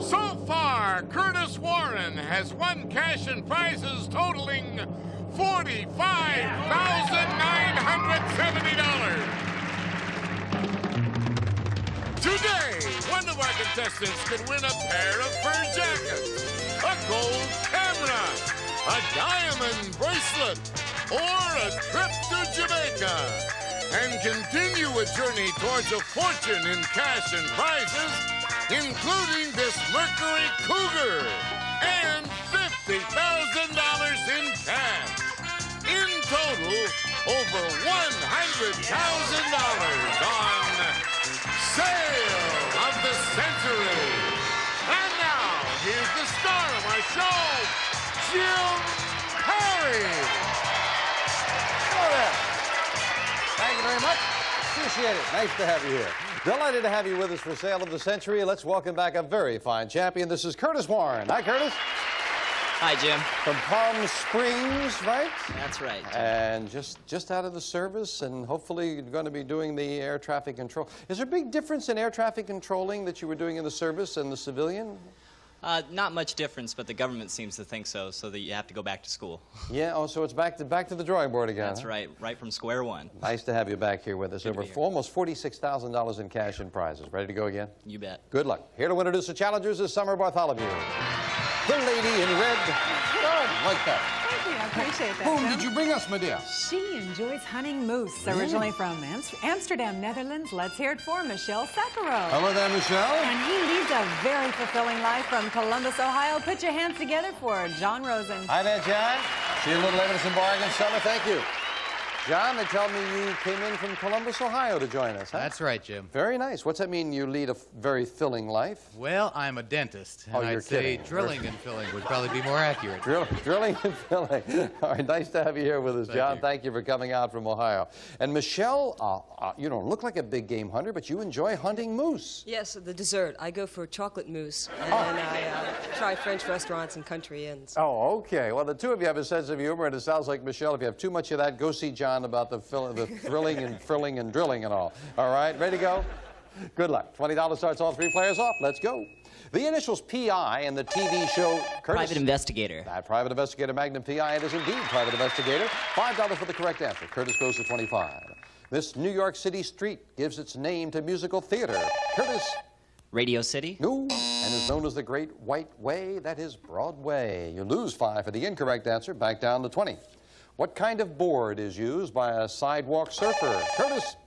So far, Curtis Warren has won cash and prizes totaling $45,970. Today, one of our contestants could win a pair of fur jackets, a gold camera, a diamond bracelet, or a trip to Jamaica, and continue a journey towards a fortune in cash and prizes, including this Mercury Cougar and $50,000 in cash. In total, over $100,000 on Sale of the Century. And now, here's the star of our show, Jim Perry. Hello there. Thank you very much. Appreciate it. Nice to have you here. Delighted to have you with us for Sale of the Century. Let's welcome back a very fine champion. This is Curtis Warren. Hi, Curtis. Hi, Jim. From Palm Springs, right? That's right, Jim. And just out of the service, and hopefully you're going to be doing the air traffic control. Is there a big difference in air traffic controlling that you were doing in the service and the civilian? Not much difference, but the government seems to think so that you have to go back to school. Yeah, oh, so it's back to the drawing board again. That's right from square one. Nice to have you back here with us. Over almost $46,000 in cash and prizes. Ready to go again? You bet. Good luck. Here to introduce the challengers is Summer Bartholomew. The lady in red. Good, like that. Thank you, I appreciate that. Whom did you bring us, my dear? She enjoys hunting moose, originally from Amsterdam, Netherlands. Let's hear it for Michele Sakharov. Hello there, Michele. And he leads a very fulfilling life from Columbus, Ohio. Put your hands together for John Rosen. Hi there, John. See a little evidence in bargain, Summer. Thank you. John, they tell me you came in from Columbus, Ohio to join us, huh? That's right, Jim. Very nice. What's that mean, you lead a very filling life? Well, I'm a dentist, and you're I'd say kidding. drilling and filling would probably be more accurate. Drilling and filling. All right, nice to have you here with us, John. Thank you for coming out from Ohio. And Michele, you don't look like a big game hunter, but you enjoy hunting moose. Yes, the dessert. I go for chocolate mousse, and I try French restaurants and country inns. Oh, okay. Well, the two of you have a sense of humor, and it sounds like, Michele, if you have too much of that, go see John about the thrilling and frilling and drilling and all. All right, ready to go? Good luck. $20 starts all three players off. Let's go. The initials P.I. in the TV show Curtis. Private investigator. That private investigator, Magnum P.I. It is indeed private investigator. $5 for the correct answer. Curtis goes to 25. This New York City street gives its name to musical theater. Curtis. Radio City. No, and is known as the Great White Way. That is Broadway. You lose 5 for the incorrect answer. Back down to 20. What kind of board is used by a sidewalk surfer? Curtis.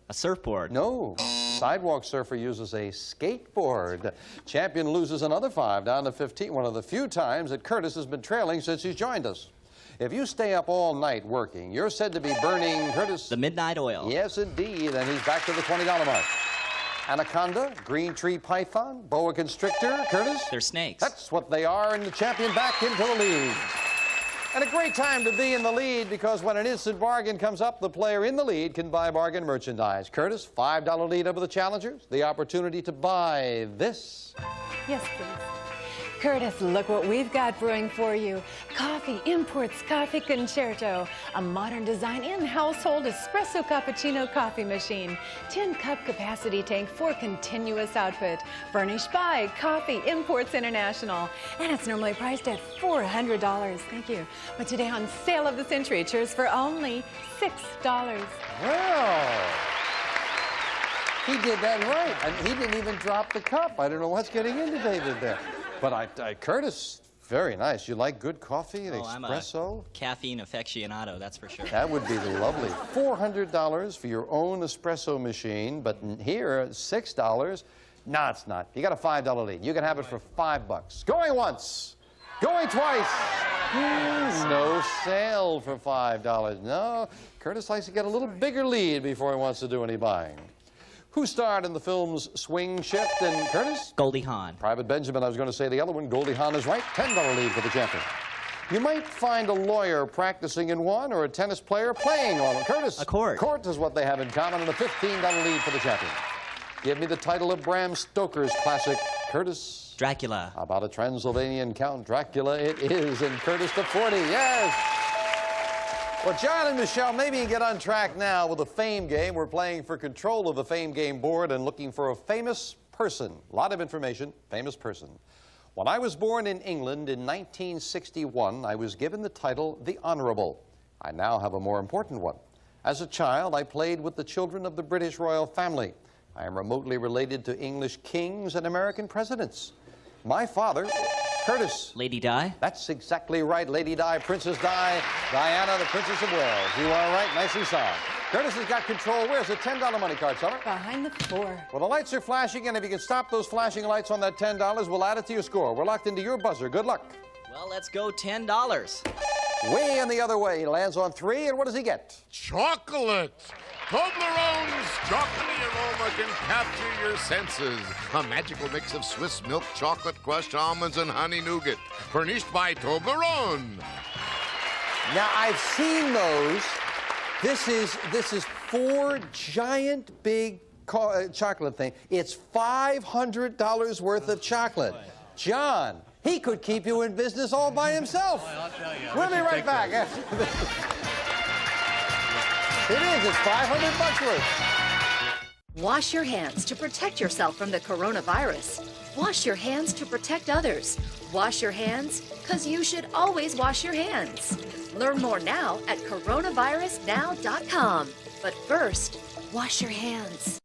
A surfboard. No. Sidewalk surfer uses a skateboard. Champion loses another 5, down to 15. One of the few times that Curtis has been trailing since he's joined us. If you stay up all night working, you're said to be burning, Curtis. The midnight oil. Yes, indeed. And he's back to the $20 mark. Anaconda, green tree python, boa constrictor, Curtis. They're snakes. That's what they are, and the champion back into the lead. And a great time to be in the lead, because when an instant bargain comes up, the player in the lead can buy bargain merchandise. Curtis, $5 lead over the challengers. The opportunity to buy this. Yes, please. Curtis, look what we've got brewing for you. Coffee Imports Coffee Concerto, a modern design in-household espresso cappuccino coffee machine. 10-cup capacity tank for continuous output. Furnished by Coffee Imports International. And it's normally priced at $400. Thank you. But today on Sale of the Century, cheers for only $6. Well, he did that right. And he didn't even drop the cup. I don't know what's getting into David there. But Curtis, very nice. You like good coffee, the espresso? I'm a caffeine aficionado, that's for sure. That would be lovely. $400 for your own espresso machine, but here, $6. No, it's not. You got a $5 lead. You can have it for $5. Going once. Going twice. No sale for $5. No, Curtis likes to get a little bigger lead before he wants to do any buying. Who starred in the films Swing Shift and Curtis? Goldie Hawn. Private Benjamin, I was going to say the other one. Goldie Hawn is right. $10 lead for the champion. You might find a lawyer practicing in one or a tennis player playing on it. Curtis. A court. Court is what they have in common, and a $15 lead for the champion. Give me the title of Bram Stoker's classic, Curtis. Dracula. How about a Transylvanian Count Dracula? It is, and Curtis to 40. Yes. Well, John and Michele, maybe you can get on track now with the Fame game. We're playing for control of the Fame game board and looking for a famous person. A lot of information, famous person. When I was born in England in 1961, I was given the title the Honourable. I now have a more important one. As a child, I played with the children of the British royal family. I am remotely related to English kings and American presidents. My father, Curtis. Lady Di? That's exactly right, Lady Di, Princess Di, Diana, the Princess of Wales. You are right, nicely sung. Curtis has got control. Where's the $10 money card, Summer? Behind the floor. Well, the lights are flashing, and if you can stop those flashing lights on that $10, we'll add it to your score. We're locked into your buzzer. Good luck. Well, let's go $10. Way in the other way. He lands on 3, and what does he get? Chocolate! Toblerone's chocolatey aroma can capture your senses. A magical mix of Swiss milk chocolate, crushed almonds, and honey nougat. Furnished by Toblerone. Now, I've seen those. This is 4 giant, big chocolate things. It's $500 worth of chocolate. John, he could keep you in business all by himself. Well, I'll tell you. We'll be right back after this. It is. It's $500 worth. Wash your hands to protect yourself from the coronavirus. Wash your hands to protect others. Wash your hands, because you should always wash your hands. Learn more now at coronavirusnow.com. But first, wash your hands.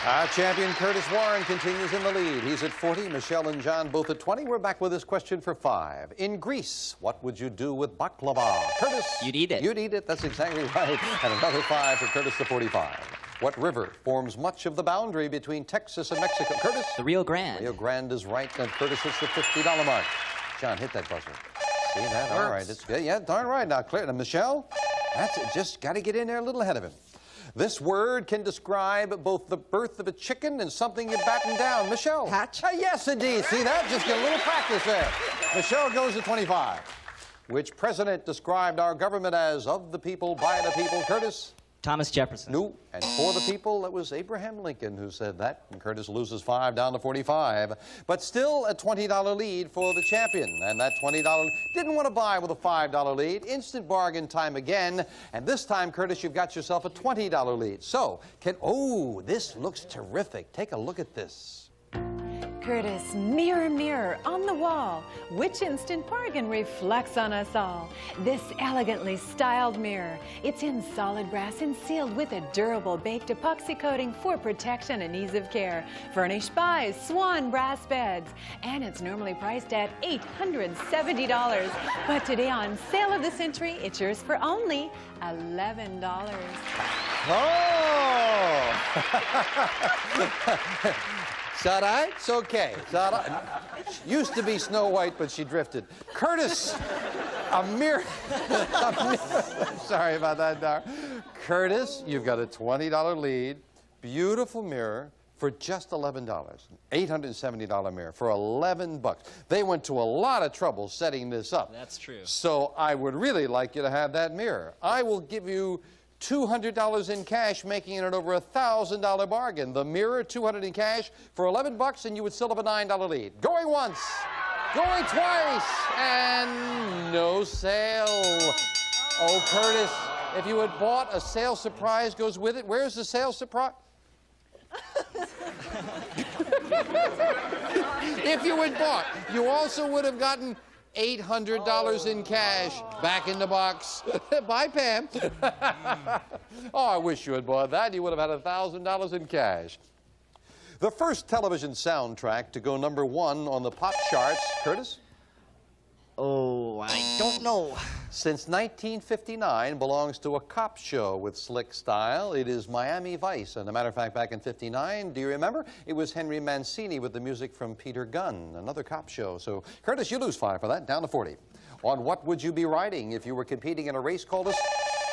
Our champion Curtis Warren continues in the lead. He's at 40, Michelle and John both at 20. We're back with this question for 5. In Greece, what would you do with baklava? Curtis? You'd eat it. You'd eat it, that's exactly right. And another 5 for Curtis to 45. What river forms much of the boundary between Texas and Mexico? Curtis? The Rio Grande. Rio Grande is right, and Curtis hits the $50 mark. John, hit that buzzer. See that? All right, it's good. Yeah, darn right. Now, clear. Now, Michelle, that's it. Just got to get in there a little ahead of him. This word can describe both the birth of a chicken and something you batten down. Michelle? Hatch? Yes, indeed. See that? Just get a little practice there. Michelle goes to 25. Which president described our government as of the people, by the people? Curtis? Thomas Jefferson. No, and for the people, it was Abraham Lincoln who said that. And Curtis loses 5 down to 45. But still a $20 lead for the champion. And that $20 didn't want to buy with a $5 lead. Instant bargain time again. And this time, Curtis, you've got yourself a $20 lead. So, oh, this looks terrific. Take a look at this. Curtis, mirror, mirror on the wall, which instant bargain reflects on us all? This elegantly styled mirror. It's in solid brass and sealed with a durable baked epoxy coating for protection and ease of care. Furnished by SYN brass beds. And it's normally priced at $870. But today on Sale of the Century, it's yours for only $11. Oh! It's all right. It's okay. It's all right. Used to be Snow White, but she drifted. Curtis, a mirror. Sorry about that, Dar. Curtis, you've got a $20 lead. Beautiful mirror for just $11. $870 mirror for 11 bucks. They went to a lot of trouble setting this up. That's true. So I would really like you to have that mirror. I will give you $200 in cash, making it over a $1,000 bargain. The mirror, $200 in cash for 11 bucks, and you would still have a $9 lead. Going once, going twice, and no sale. Oh, Curtis, if you had bought, a sale surprise goes with it. Where's the sale surprise? If you had bought, you also would have gotten $800 in cash back in the box. Bye, Pam. Oh, I wish you had bought that. You would have had $1,000 in cash. The first television soundtrack to go #1 on the pop charts, Curtis? Oh, I don't know. Since 1959, belongs to a cop show with slick style. It is Miami Vice. And a matter of fact, back in '59, do you remember? It was Henry Mancini with the music from Peter Gunn, another cop show. So, Curtis, you lose 5 for that, down to 40. On what would you be riding if you were competing in a race called a...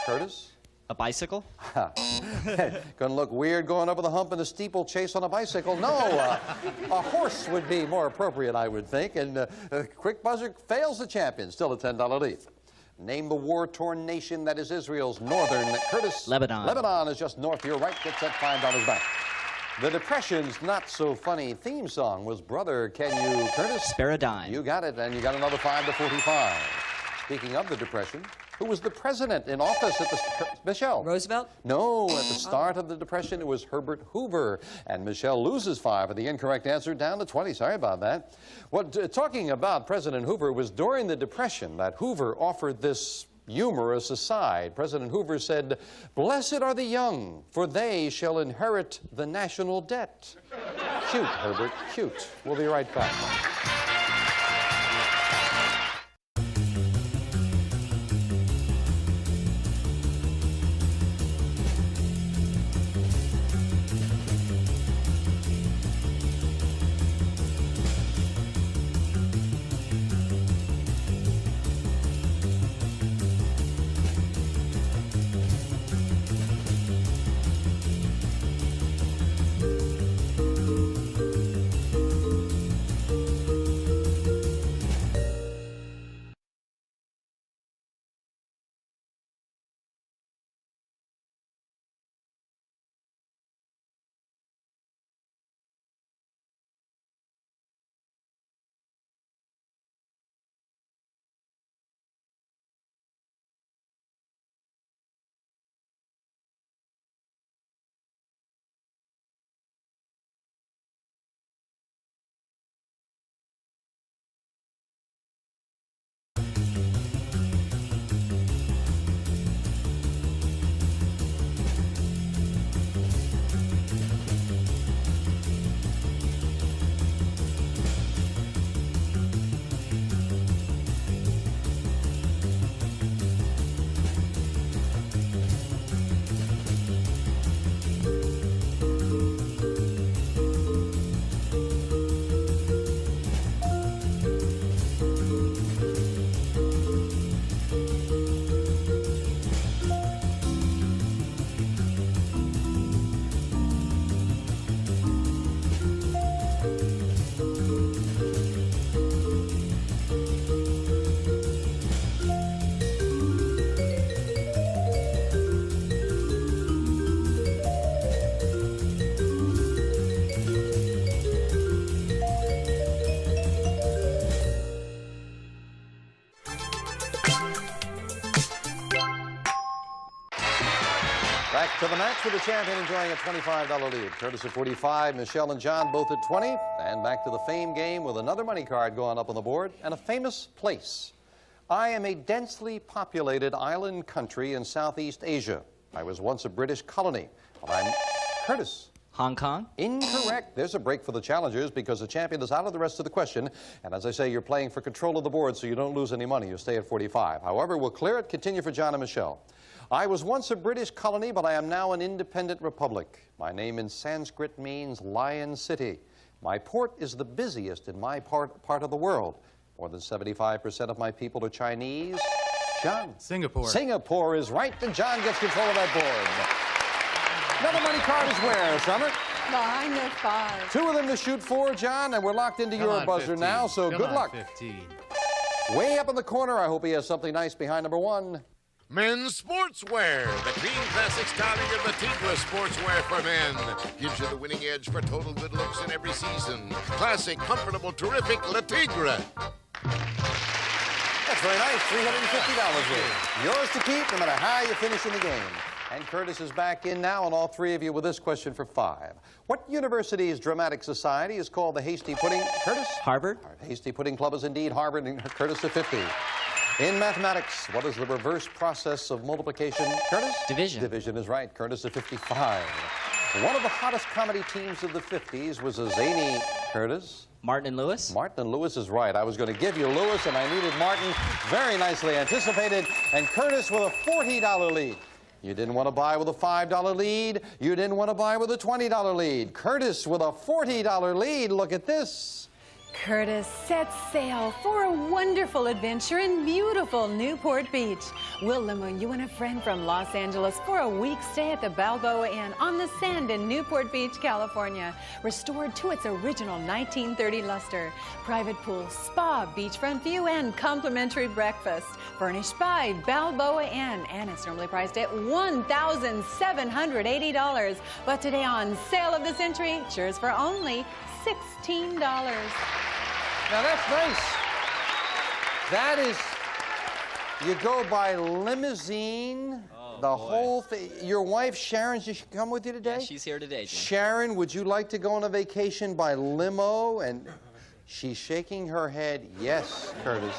Curtis? A bicycle? Gonna look weird going over the hump in a steeplechase on a bicycle. No, a horse would be more appropriate, I would think. And quick buzzer fails the champion. Still a $10 lead. Name the war-torn nation that is Israel's northern. Curtis? Lebanon. Lebanon is just north. You're right. Gets that $5 back. The Depression's not-so-funny theme song was Brother, Can You, Curtis? Spare a dime. You got it, and you got another 5 to 45. Speaking of the Depression, who was the president in office at the... Michele? Roosevelt? No, at the start of the Depression, it was Herbert Hoover. And Michele loses 5 for the incorrect answer, down to 20. Sorry about that. Talking about President Hoover, it was during the Depression that Hoover offered this humorous aside. President Hoover said, "Blessed are the young, for they shall inherit the national debt." Cute, Herbert, cute. We'll be right back. Back to the match with the champion enjoying a $25 lead. Curtis at 45, Michele and John both at 20. And back to the fame game with another money card going up on the board and a famous place. I am a densely populated island country in Southeast Asia. I was once a British colony. Well, I'm Curtis. Hong Kong? Incorrect. There's a break for the challengers because the champion is out of the rest of the question. And as I say, you're playing for control of the board so you don't lose any money. You stay at 45. However, we'll clear it. Continue for John and Michele. I was once a British colony, but I am now an independent republic. My name in Sanskrit means Lion City. My port is the busiest in my part of the world. More than 75% of my people are Chinese. John? Singapore. Singapore is right, and John gets control of that board. Another money card is where, Summer? Behind the 5. 2 of them to shoot for, John, and we're locked into your buzzer 15. now, so Come good on, luck. 15. Way up in the corner, I hope he has something nice behind number 1. Men's sportswear. The clean classic styling of the Tigra sportswear for men gives you the winning edge for total good looks in every season. Classic, comfortable, terrific La Tigra. That's very nice, $350 worth. Yours to keep no matter how you finish in the game. And Curtis is back in now, and all 3 of you with this question for 5. What university's dramatic society is called the Hasty Pudding? Curtis? Harvard. The Hasty Pudding Club is indeed Harvard, and Curtis to 50. In mathematics, what is the reverse process of multiplication? Curtis? Division. Division is right. Curtis to 55. One of the hottest comedy teams of the 50s was a zany Curtis. Martin and Lewis. Martin and Lewis is right. I was going to give you Lewis, and I needed Martin. Very nicely anticipated. And Curtis with a $40 lead. You didn't want to buy with a $5 lead. You didn't want to buy with a $20 lead. Curtis with a $40 lead. Look at this. Curtis sets sail for a wonderful adventure in beautiful Newport Beach. We'll limo you and a friend from Los Angeles for a week stay at the Balboa Inn on the sand in Newport Beach, California. Restored to its original 1930 luster. Private pool, spa, beachfront view, and complimentary breakfast. Furnished by Balboa Inn, and it's normally priced at $1,780. But today on Sale of the Century, cheers for only $16. Now that's nice. That is, you go by limousine, the whole thing. Your wife, Sharon, she should come with you today? Yeah, she's here today, Jim. Sharon, would you like to go on a vacation by limo? And she's shaking her head, yes, Curtis.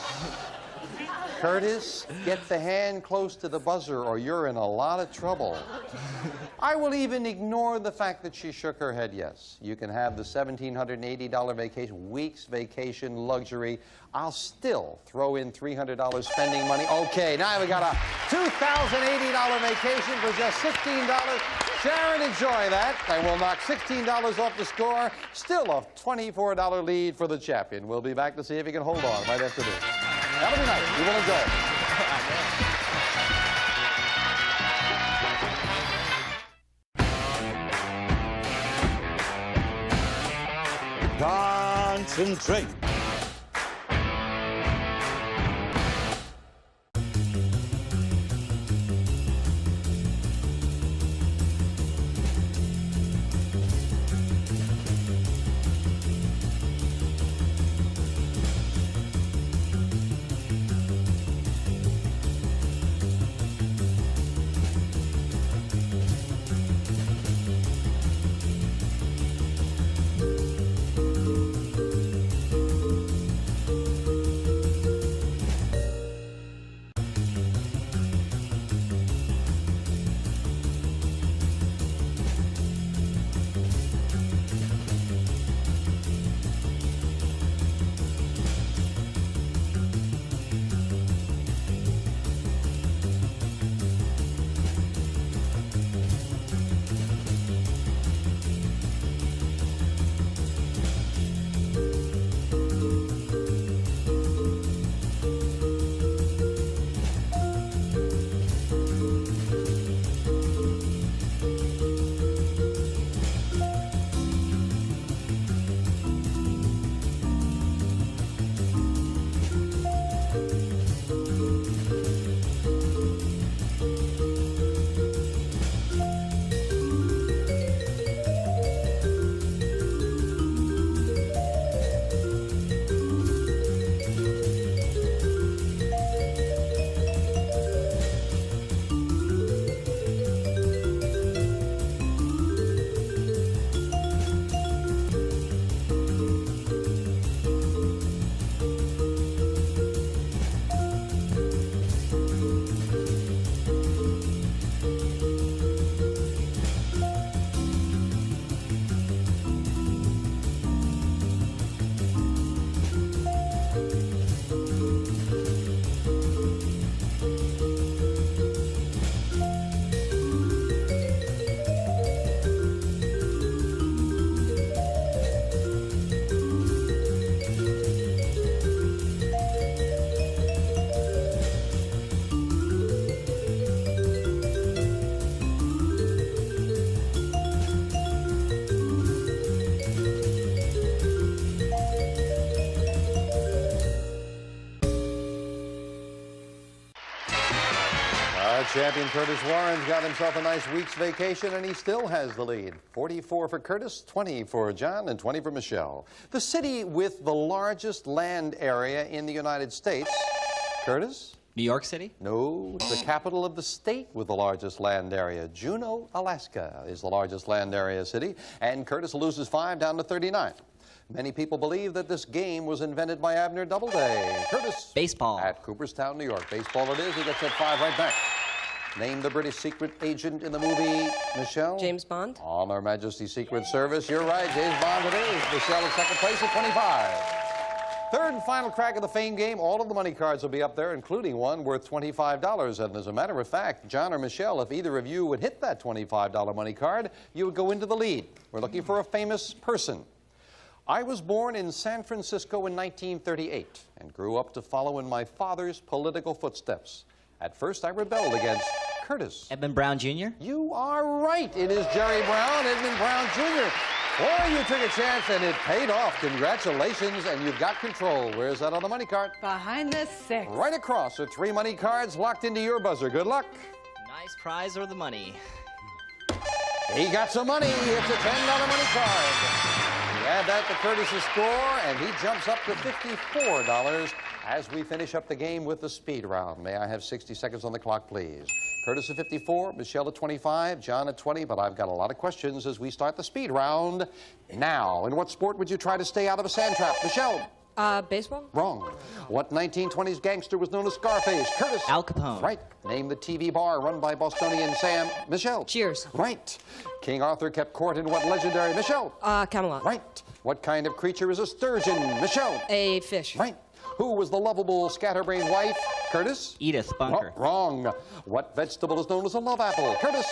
Curtis, get the hand close to the buzzer or you're in a lot of trouble. I will even ignore the fact that she shook her head yes. You can have the $1,780 vacation, week's vacation luxury. I'll still throw in $300 spending money. Okay, now we got a $2,080 vacation for just $16. Sharon, enjoy that. And we'll knock $16 off the score. Still a $24 lead for the champion. We'll be back to see if he can hold on right after this. That'll be nice. You will enjoy it. Concentrate. champion Curtis Warren's got himself a nice week's vacation, and he still has the lead. 44 for Curtis, 20 for John, and 20 for Michelle. The city with the largest land area in the United States. Curtis? New York City? No, it's the capital of the state with the largest land area. Juneau, Alaska is the largest land area city, and Curtis loses 5 down to 39. Many people believe that this game was invented by Abner Doubleday. Curtis? Baseball. At Cooperstown, New York. Baseball it is. He gets that 5 right back. Name the British secret agent in the movie, Michelle? James Bond. On Her Majesty's Secret Service. You're right, James Bond it is. Michelle in second place at 25. Third and final crack of the fame game. All of the money cards will be up there, including one worth $25. And as a matter of fact, John or Michelle, if either of you would hit that $25 money card, you would go into the lead. We're looking for a famous person. I was born in San Francisco in 1938 and grew up to follow in my father's political footsteps. At first, I rebelled against Curtis. Edmund Brown Jr.? You are right. It is Jerry Brown, Edmund Brown Jr. Boy, you took a chance and it paid off. Congratulations, and you've got control. Where's that on the money card? Behind the 6. Right across. So 3 money cards locked into your buzzer. Good luck. Nice prize or the money? He got some money. It's a $10 money card. Add that to Curtis's score, and he jumps up to $54 as we finish up the game with the speed round. May I have 60 seconds on the clock, please? Curtis at 54, Michelle at 25, John at 20, but I've got a lot of questions as we start the speed round now. In what sport would you try to stay out of a sand trap? Michelle? Baseball? Wrong. What 1920s gangster was known as Scarface? Curtis? Al Capone. Right. Name the TV bar run by Bostonian Sam. Michelle? Cheers. Right. King Arthur kept court in what legendary? Michelle? Camelot. Right. What kind of creature is a sturgeon? Michelle? A fish. Right. Who was the lovable scatterbrained wife? Curtis? Edith Bunker. Wrong. What vegetable is known as a love apple? Curtis?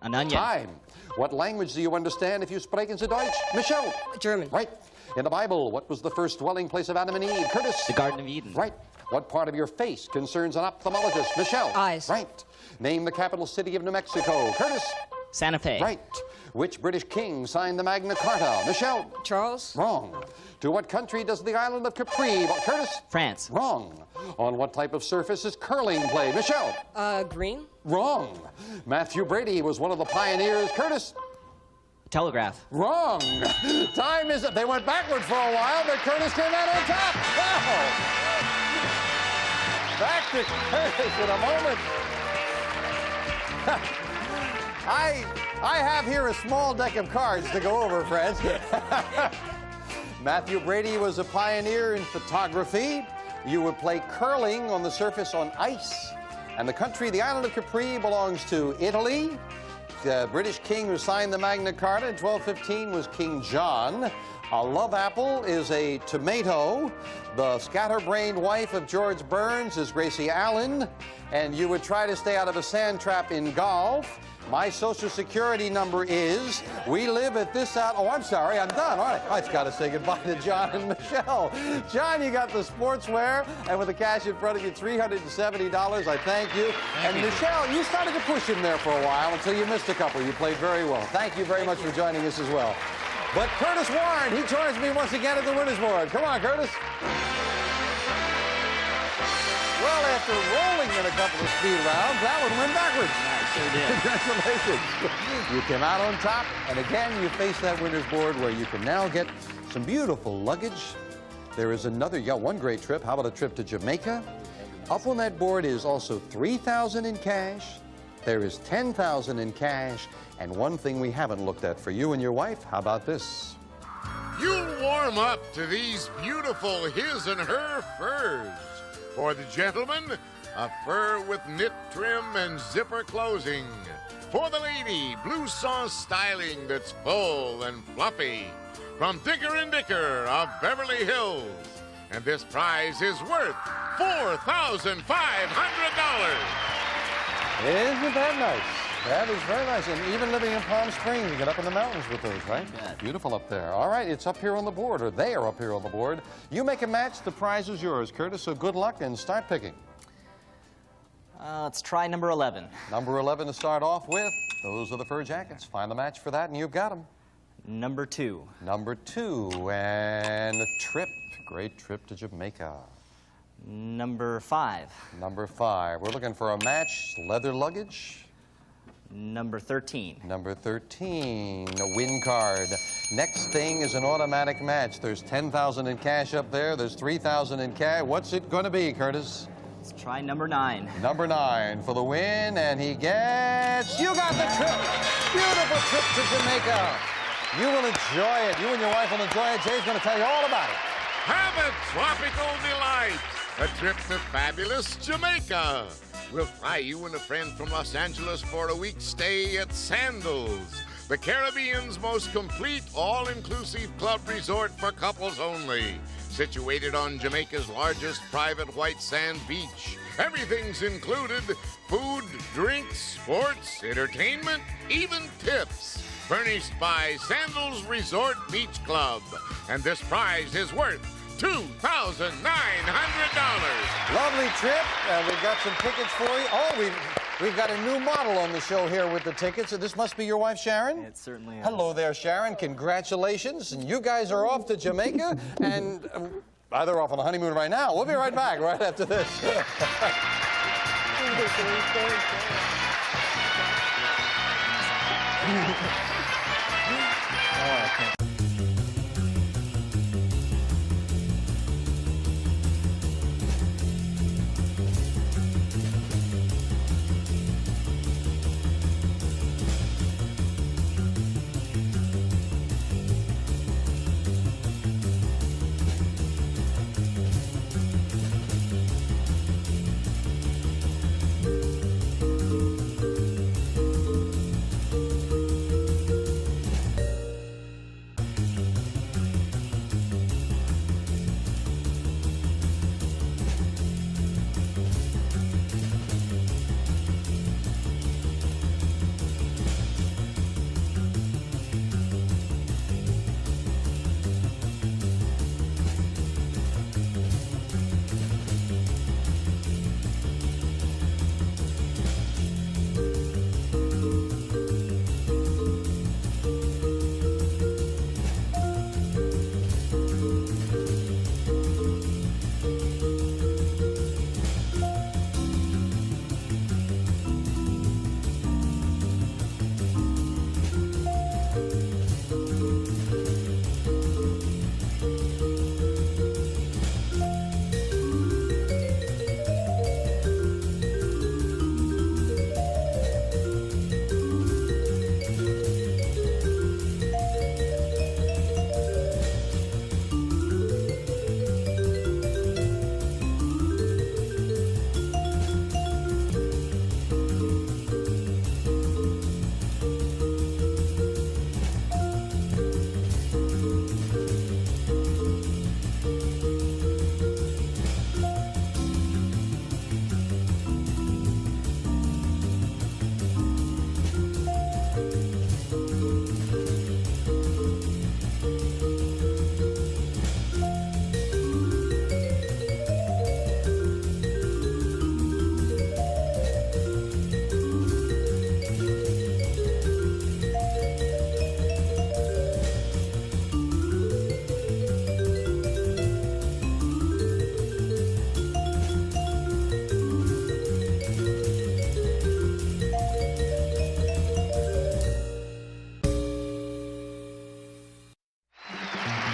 An onion. Time. What language do you understand if you sprechen Sie Deutsch? Michelle? German. Right. In the Bible, what was the first dwelling place of Adam and Eve? Curtis? The Garden of Eden. Right. What part of your face concerns an ophthalmologist? Michelle? Eyes. Right. Name the capital city of New Mexico. Curtis? Santa Fe. Right. Which British king signed the Magna Carta? Michelle? Charles. Wrong. To what country does the island of Capri? Curtis? France. Wrong. On what type of surface is curling played? Michelle? Green. Wrong. Matthew Brady was one of the pioneers. Curtis? Telegraph. Wrong. Time is up. They went backward for a while, but Curtis came out on top. Wow. Back to Curtis in a moment. I have here a small deck of cards to go over, friends. Matthew Brady was a pioneer in photography. You would play curling on the surface on ice. And the country, the island of Capri, belongs to Italy. The British king who signed the Magna Carta in 1215 was King John. A love apple is a tomato. The scatterbrained wife of George Burns is Gracie Allen. And you would try to stay out of a sand trap in golf. My social security number is, we live at this out. Oh, I'm sorry, I'm done. All right, I've got to say goodbye to John and Michelle. John, you got the sportswear, and with the cash in front of you, $370. I thank you. Thank you. Michelle, you started to push him there for a while until you missed a couple. You played very well. Thank you very much for joining us as well. But Curtis Warren, he joins me once again at the winner's board. Come on, Curtis. Well, after rolling in a couple of speed rounds, that one went backwards. Congratulations. You came out on top, and again, you face that winner's board where you can now get some beautiful luggage. There is another, you got one great trip. How about a trip to Jamaica? Up on that board is also $3,000 in cash. There is $10,000 in cash, and one thing we haven't looked at for you and your wife. How about this? You'll warm up to these beautiful his and her furs. For the gentleman, a fur with knit trim and zipper closing. For the lady, blue sauce styling that's full and fluffy. From Dicker & Dicker of Beverly Hills. And this prize is worth $4,500. Isn't that nice? That is very nice. And even living in Palm Springs, you get up in the mountains with those, right? Yeah. Beautiful up there. All right, it's up here on the board, or they are up here on the board. You make a match, the prize is yours, Curtis, so good luck and start picking. Let's try number 11. Number 11 to start off with. Those are the fur jackets. Find the match for that, and you've got them. Number 2. Number 2, and a trip. Great trip to Jamaica. Number 5. Number 5. We're looking for a match, leather luggage. Number 13. Number 13, a win card. Next thing is an automatic match. There's 10,000 in cash up there. There's 3,000 in cash. What's it going to be, Curtis? Let's try number 9. Number 9 for the win, and he gets... You got the trip! Beautiful trip to Jamaica. You will enjoy it. You and your wife will enjoy it. Jay's going to tell you all about it. Have a tropical delight. A trip to fabulous Jamaica. We'll fly you and a friend from Los Angeles for a week stay at Sandals, the Caribbean's most complete all-inclusive club resort for couples only. Situated on Jamaica's largest private white sand beach. Everything's included: food, drinks, sports, entertainment, even tips. Furnished by Sandals Resort Beach Club. And this prize is worth $2,900. Lovely trip. We've got some tickets for you. Oh, we've got a new model on the show here with the tickets. This must be your wife, Sharon? It certainly is. Hello there, Sharon. Congratulations. And you guys are off to Jamaica, and they're off on a honeymoon right now. We'll be right back right after this.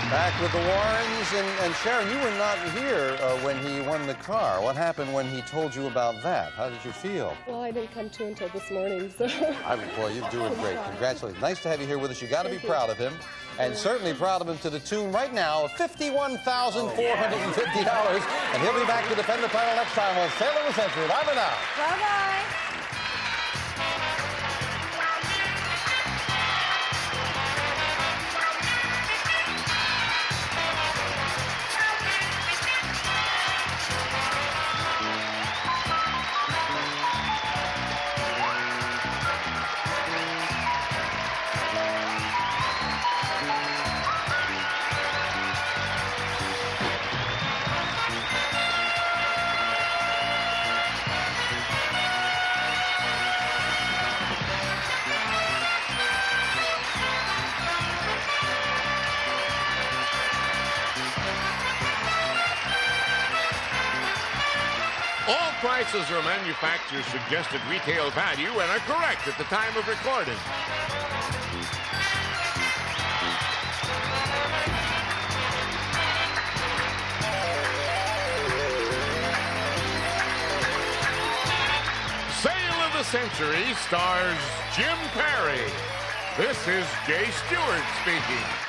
Back with the Warrens, and Sharon, you were not here when he won the car. What happened when he told you about that? How did you feel? Well, I didn't come to until this morning, so... Boy, you're doing great. Congratulations. Nice to have you here with us. You got to be proud of him, and certainly proud of him to the tune right now of $51,450. And he'll be back to defend the title next time on Sail of the Century. Bye for now. Bye-bye. All prices are manufacturer's suggested retail value and are correct at the time of recording. Sale of the Century stars Jim Perry. This is Jay Stewart speaking.